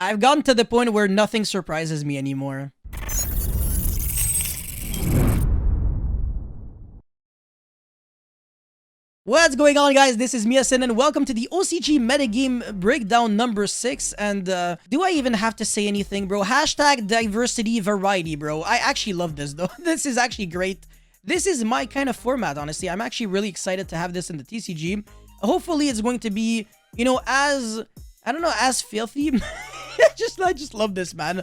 I've gotten to the point where nothing surprises me anymore. What's going on, guys? This is Miasin and welcome to the OCG Metagame breakdown number 6. And do I even have to say anything, bro? Hashtag diversity variety, bro. I actually love this, though. This is actually great. This is my kind of format, honestly. I'm actually really excited to have this in the TCG. Hopefully, it's going to be, you know, as, I don't know, as filthy. I just love this, man.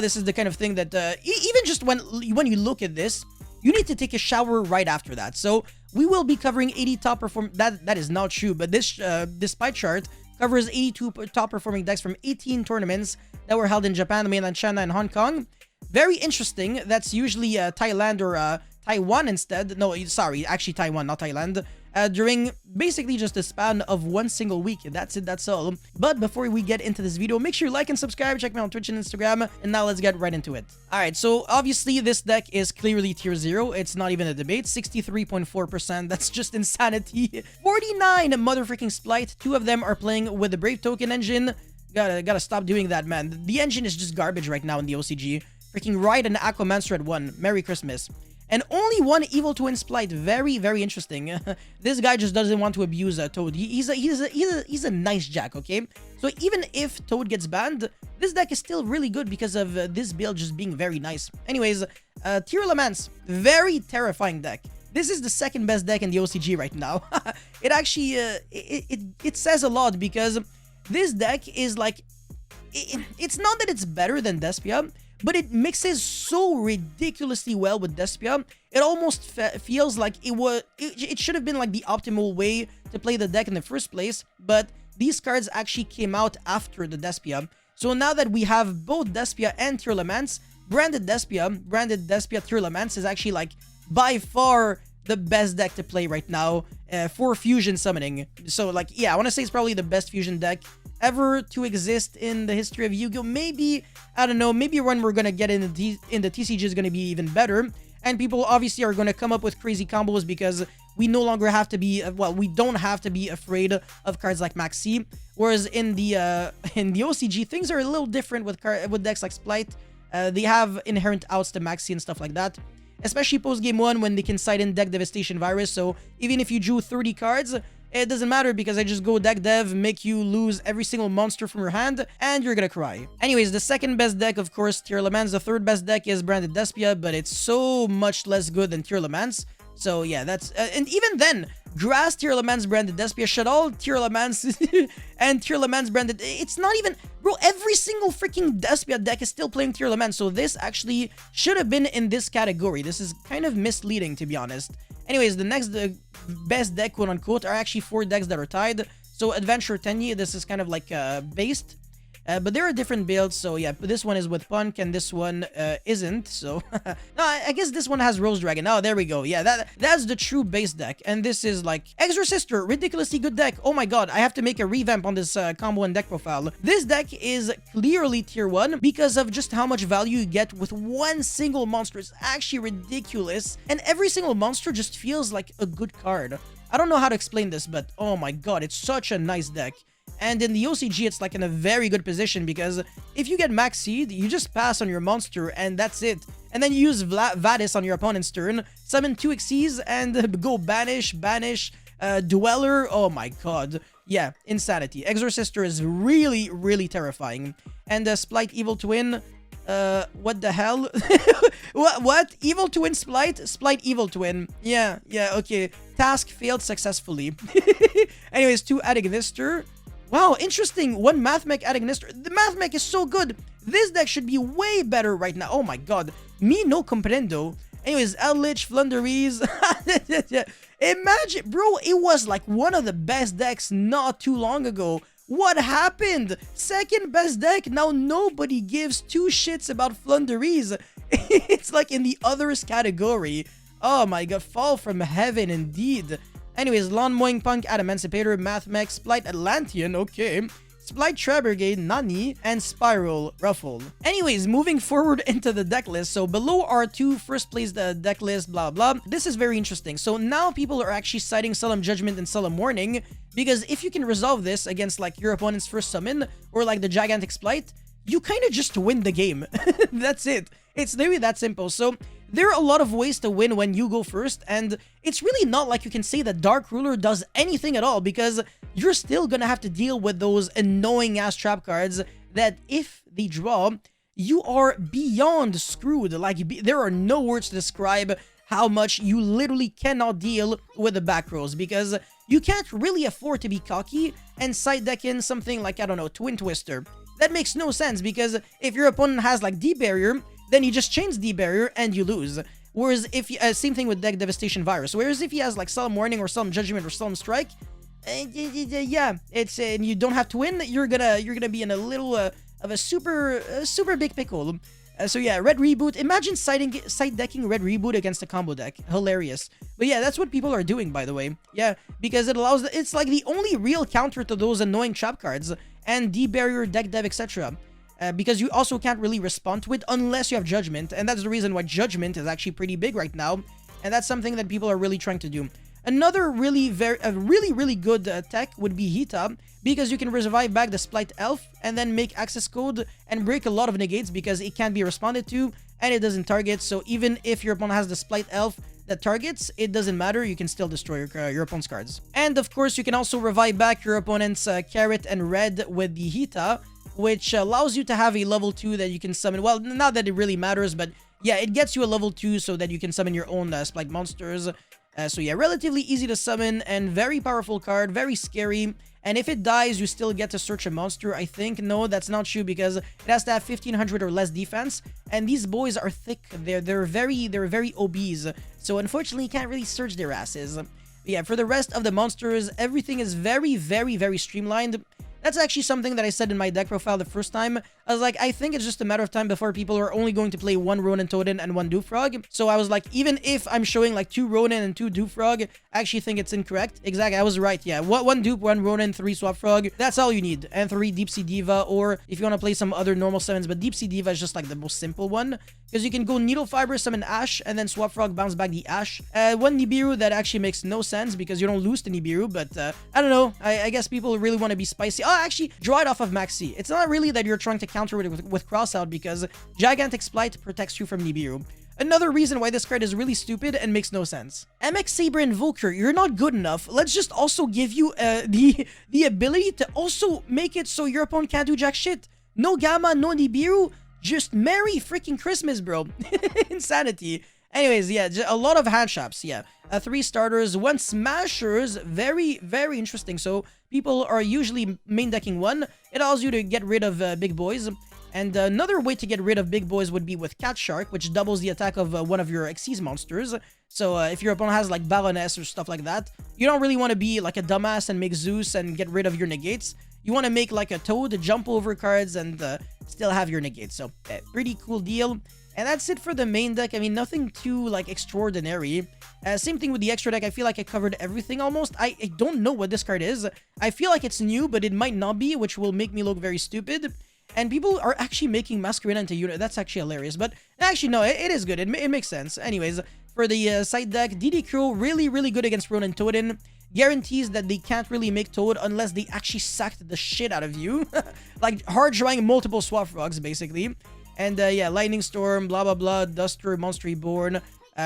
This is the kind of thing that, even just when you look at this, you need to take a shower right after that. So we will be covering 80 top perform. That is not true, but this pie chart covers 82 top performing decks from 18 tournaments that were held in Japan, mainland China, and Hong Kong. Very interesting. That's usually Thailand or Taiwan instead. No, sorry, actually Taiwan, not Thailand. During basically just a span of one single week. That's it, that's all. But before we get into this video, make sure you like and subscribe, check me out on Twitch and Instagram, and now let's get right into it. Alright, so obviously this deck is clearly tier 0. It's not even a debate. 63.4%, that's just insanity. 49 motherfucking Splight. 2 of them are playing with the Brave Token engine. Gotta stop doing that, man. The engine is just garbage right now in the OCG. Freaking Ride and Aquamancer at 1. Merry Christmas. And only one Evil Twin Splight. Very, very interesting. This guy just doesn't want to abuse Toad. He's a nice jack, okay? So even if Toad gets banned, this deck is still really good because of this build just being very nice. Anyways, Tearlaments. Very terrifying deck. This is the second best deck in the OCG right now. It actually, it says a lot because this deck is like... It's not that it's better than Despia, but it mixes so ridiculously well with Despia. It almost feels like it should have been like the optimal way to play the deck in the first place, but these cards actually came out after the Despia. So now that we have both Despia and Tearlaments, branded Despia Tearlaments is actually like by far the best deck to play right now for fusion summoning. So like, yeah, I want to say it's probably the best fusion deck ever to exist in the history of Yu-Gi-Oh! Maybe, I don't know, maybe when we're gonna get in the TCG is gonna be even better, and people obviously are gonna come up with crazy combos because we no longer have to be, well, we don't have to be afraid of cards like Maxi, whereas in the OCG, things are a little different with decks like Splight. They have inherent outs to Maxi and stuff like that, especially post-game 1 when they can cite in Deck Devastation Virus, so even if you drew 30 cards, it doesn't matter because I just go deck dev, make you lose every single monster from your hand, and you're gonna cry. Anyways, the second best deck, of course, Tearlaments. The third best deck is branded Despia, but it's so much less good than Tearlaments. So yeah, that's... and even then, Grass Tearlaments branded Despia, Shadal Tearlaments, and Tearlaments branded... It's not even... Bro, every single freaking Despia deck is still playing Tearlaments, so this actually should have been in this category. This is kind of misleading, to be honest. Anyways, the next best deck, quote-unquote, are actually 4 decks that are tied. So Adventure Tenyi, this is kind of like based. But there are different builds, so yeah, this one is with Punk, and this one isn't, so... No, I guess this one has Rose Dragon. Oh, there we go. Yeah, that's the true base deck. And this is like... Exorcister, ridiculously good deck. Oh my god, I have to make a revamp on this combo and deck profile. This deck is clearly tier 1 because of just how much value you get with one single monster. It's actually ridiculous. And every single monster just feels like a good card. I don't know how to explain this, but oh my god, it's such a nice deck. And in the OCG, it's like in a very good position because if you get Max Seed, you just pass on your monster and that's it. And then you use Vadis on your opponent's turn, summon 2 Xyz and go Banish, Dweller. Oh my god. Yeah, insanity. Exorcister is really, really terrifying. And Splight Evil Twin, what the hell? What? Evil Twin Splight? Splight Evil Twin. Yeah, okay. Task failed successfully. Anyways, 2 Adignister. Wow, interesting. 1 Mathmech Adignister. The Mathmech is so good. This deck should be way better right now. Oh my god. Me no comprendo. Anyways, Eldritch, Flunderies. Imagine, bro, it was like one of the best decks not too long ago. What happened? Second best deck. Now nobody gives 2 shits about Flunderies. It's like in the others category. Oh my god, fall from heaven indeed. Anyways, Lawn Mowing Punk, Adaemancipator, Mathmech, Splight Atlantean, okay. Splight Trebrigade, Nani, and Spiral Ruffle. Anyways, moving forward into the deck list. So below are 2 first place deck list, blah blah. This is very interesting. So now people are actually citing Solemn Judgment and Solemn Warning, because if you can resolve this against like your opponent's first summon, or like the Gigantic Splight, you kind of just win the game. That's it. It's literally that simple. So there are a lot of ways to win when you go first, and it's really not like you can say that Dark Ruler does anything at all, because you're still gonna have to deal with those annoying ass trap cards that if they draw, you are beyond screwed. Like, there are no words to describe how much you literally cannot deal with the back rows, because you can't really afford to be cocky and side deck in something like, I don't know, Twin Twister. That makes no sense, because if your opponent has like Deep Barrier, then you just change Deep Barrier and you lose. Whereas if you, same thing with deck Devastation Virus. Whereas if he has like Solemn Warning or Solemn Judgment or Solemn Strike, yeah, it's and you don't have to win. You're gonna be in a little of a super big pickle. So yeah, Red Reboot. Imagine side decking Red Reboot against a combo deck. Hilarious. But yeah, that's what people are doing, by the way. Yeah, because it allows. It's like the only real counter to those annoying trap cards and Deep Barrier, Deck Dev, etc. Because you also can't really respond to it unless you have Judgment, and that's the reason why Judgment is actually pretty big right now, and that's something that people are really trying to do. Another really good tech would be Hita, because you can revive back the Splight Elf and then make access code and break a lot of negates because it can't be responded to and it doesn't target. So even if your opponent has the Splight Elf that targets, it doesn't matter, you can still destroy your opponent's cards. And of course, you can also revive back your opponent's Carrot and Red with the Hita, which allows you to have a level 2 that you can summon. Well, not that it really matters, but yeah, it gets you a level 2 so that you can summon your own Splight monsters. So yeah, relatively easy to summon and very powerful card, very scary. And if it dies, you still get to search a monster, I think. No, that's not true, because it has to have 1500 or less defense. And these boys are thick. They're very obese. So unfortunately, you can't really search their asses. But yeah, for the rest of the monsters, everything is very streamlined. That's actually something that I said in my deck profile the first time. I was like, I think it's just a matter of time before people are only going to play one Ronin Totem and one Doofrog. So I was like, even if I'm showing like 2 Ronin and 2 Doofrog, I actually think it's incorrect. Exactly, I was right, yeah. 1 Dupe, 1 Ronin, 3 Swap Frog. That's all you need. And 3 Deep Sea Diva, or if you want to play some other normal summons, but Deep Sea Diva is just like the most simple one. Because you can go Needle Fiber, summon Ash, and then Swap Frog, bounce back the Ash. 1 Nibiru, that actually makes no sense because you don't lose to Nibiru, but I don't know. I guess people really want to be spicy. Oh, actually, draw it off of Maxi. It's not really that you're trying to counter it with Crossout, because Gigantic Splight protects you from Nibiru. Another reason why this card is really stupid and makes no sense. MX Saber Invoker, you're not good enough. Let's just also give you the ability to also make it so your opponent can't do jack shit. No Gamma, no Nibiru. Just Merry freaking Christmas, bro. Insanity. Anyways, yeah, a lot of hand shops, yeah. 3 starters, 1 smashers, very interesting. So people are usually main decking 1. It allows you to get rid of big boys. And another way to get rid of big boys would be with Cat Shark, which doubles the attack of one of your Xyz monsters. So if your opponent has like Baroness or stuff like that, you don't really want to be like a dumbass and make Zeus and get rid of your negates. You want to make like a Toad, jump over cards, and still have your negates. So pretty cool deal. And that's it for the main deck. I mean, nothing too like extraordinary. Same thing with the extra deck. I feel like I covered everything almost. I don't know what this card is. I feel like it's new, but it might not be, which will make me look very stupid. And people are actually making Masquerade into unit. That's actually hilarious. But actually, no, it is good. It makes sense. Anyways, for the side deck, DD Crow, really good against Ronin Totem. Guarantees that they can't really make Toad unless they actually sacked the shit out of you. Like hard drawing multiple Swap Frogs, basically. And yeah, Lightning Storm, blah blah blah, Duster, Monster Reborn,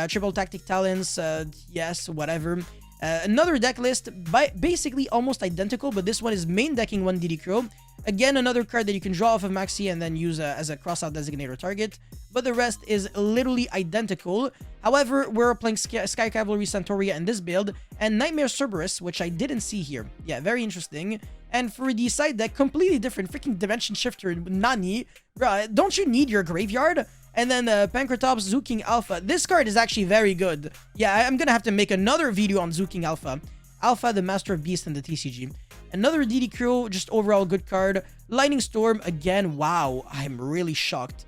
Triple Tactic Talents, yes, whatever. Another deck list, basically almost identical, but this one is main decking 1 DD Crow. Again, another card that you can draw off of Maxi and then use as a crossout designator target. But the rest is literally identical. However, we're playing Sky Cavalry Centauria in this build, and Nightmare Cerberus, which I didn't see here. Yeah, very interesting. And for the side deck, completely different. Freaking Dimension Shifter, Nani. Bruh, don't you need your graveyard? And then Pancratops, Zoo King Alpha. This card is actually very good. Yeah, I'm gonna have to make another video on Zoo King Alpha. Alpha, the Master of Beast in the TCG. Another DD Crow, just overall good card. Lightning Storm, again, wow. I'm really shocked.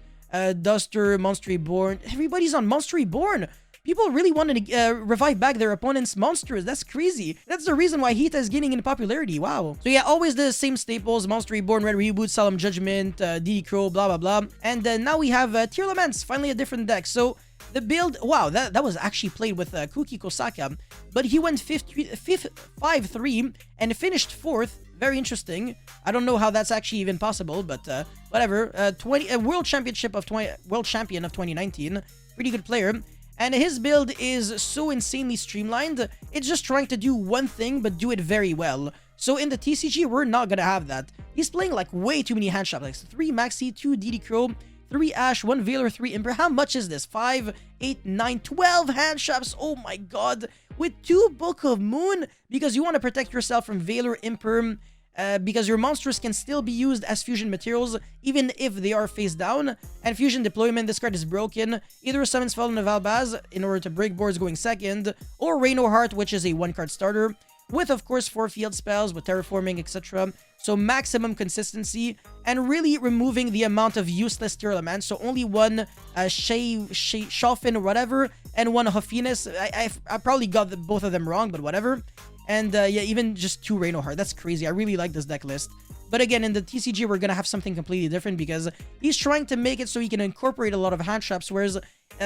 Duster, Monster Reborn. Everybody's on Monster Reborn. People really want to revive back their opponent's monsters. That's crazy. That's the reason why Hita is gaining in popularity. Wow. So yeah, always the same staples. Monster Reborn, Red Reboot, Solemn Judgment, DD Crow, blah, blah, blah. And now we have Tier Laments. Finally a different deck. So the build, wow, that was actually played with Kuki Kosaka. But he went 5-3 and finished 4th. Very interesting. I don't know how that's actually even possible, but whatever. World champion of 2019. Pretty good player. And his build is so insanely streamlined. It's just trying to do one thing, but do it very well. So in the TCG, we're not gonna have that. He's playing like way too many hand shops, like 3 Maxi, 2 DD Crow, 3 Ash, 1 Veiler, 3 Imper. How much is this? 5, 8, 9, 12 hand shops. Oh my god. With 2 Book of Moon, because you want to protect yourself from Veiler, Imper, because your monsters can still be used as fusion materials even if they are face down. And fusion deployment, this card is broken. Either summons Fallen of Albaz in order to break boards going second, or Reino Heart, which is a 1-card starter, with of course 4 field spells with terraforming, etc. So maximum consistency, and really removing the amount of useless tier elements. So only 1 Schaffen or whatever, and 1 Hofines. I probably got both of them wrong, but whatever. And yeah, even just 2 Reino Heart. That's crazy. I really like this deck list. But again, in the TCG, we're going to have something completely different because he's trying to make it so he can incorporate a lot of hand traps. Whereas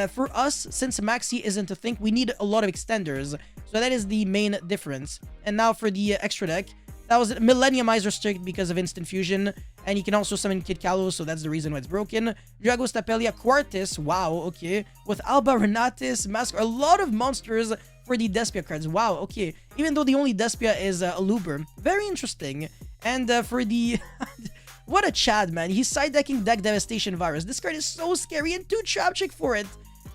for us, since Maxi isn't a thing, we need a lot of extenders. So that is the main difference. And now for the extra deck. That was Millenniumizer strict because of instant fusion. And you can also summon Kid Kalos, so that's the reason why it's broken. Dragos Tapelia Quartus. Wow, okay. With Alba Renatis, Mask. A lot of monsters for the Despia cards. Wow, okay. Even though the only Despia is Aluber. Very interesting. And for the... what a Chad, man. He's side decking Deck Devastation Virus. This card is so scary, and 2 Trap Trick for it.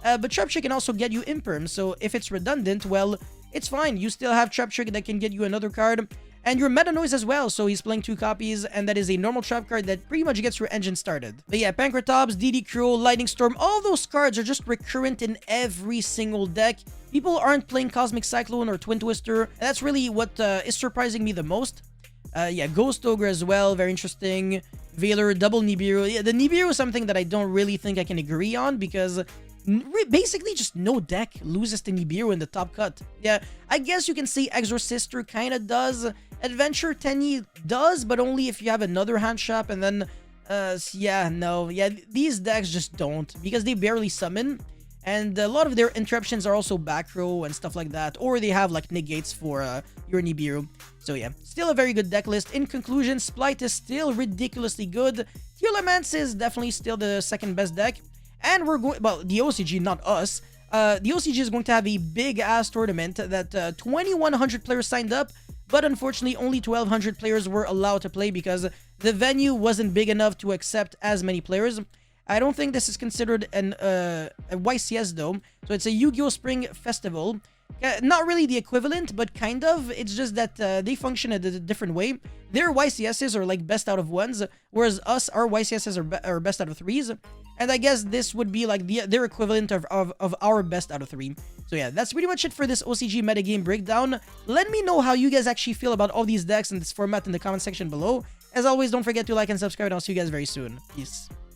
But Trap Trick can also get you Imperm, so if it's redundant, well, it's fine. You still have Trap Trick that can get you another card. And your Meta Noise as well, so he's playing 2 copies, and that is a normal trap card that pretty much gets your engine started. But yeah, Pancratops, DD Crow, Lightning Storm, all those cards are just recurrent in every single deck. People aren't playing Cosmic Cyclone or Twin Twister, and that's really what is surprising me the most. Yeah, Ghost Ogre as well, very interesting. Veiler, double Nibiru. Yeah, the Nibiru is something that I don't really think I can agree on, because basically just no deck loses to Nibiru in the top cut. Yeah, I guess you can say Exorcister kind of does. Adventure Tenyi does, but only if you have another hand shop, and then yeah, no, yeah, these decks just don't, because they barely summon, and a lot of their interruptions are also back row and stuff like that, or they have like negates for your Nibiru. So yeah, still a very good deck list. In conclusion, Splight is still ridiculously good. Tearlamance is definitely still the second best deck, and we're going, well, the OCG, not us. The OCG is going to have a big ass tournament that 2,100 players signed up. But unfortunately, only 1,200 players were allowed to play because the venue wasn't big enough to accept as many players. I don't think this is considered a YCS though. So it's a Yu-Gi-Oh! Spring Festival. Not really the equivalent, but kind of. It's just that they function in a different way. Their YCSs are like best out of 1s, whereas our YCSs are best out of 3s. And I guess this would be like their equivalent of our best out of 3. So yeah, that's pretty much it for this OCG metagame breakdown. Let me know how you guys actually feel about all these decks and this format in the comment section below. As always, don't forget to like and subscribe, and I'll see you guys very soon. Peace.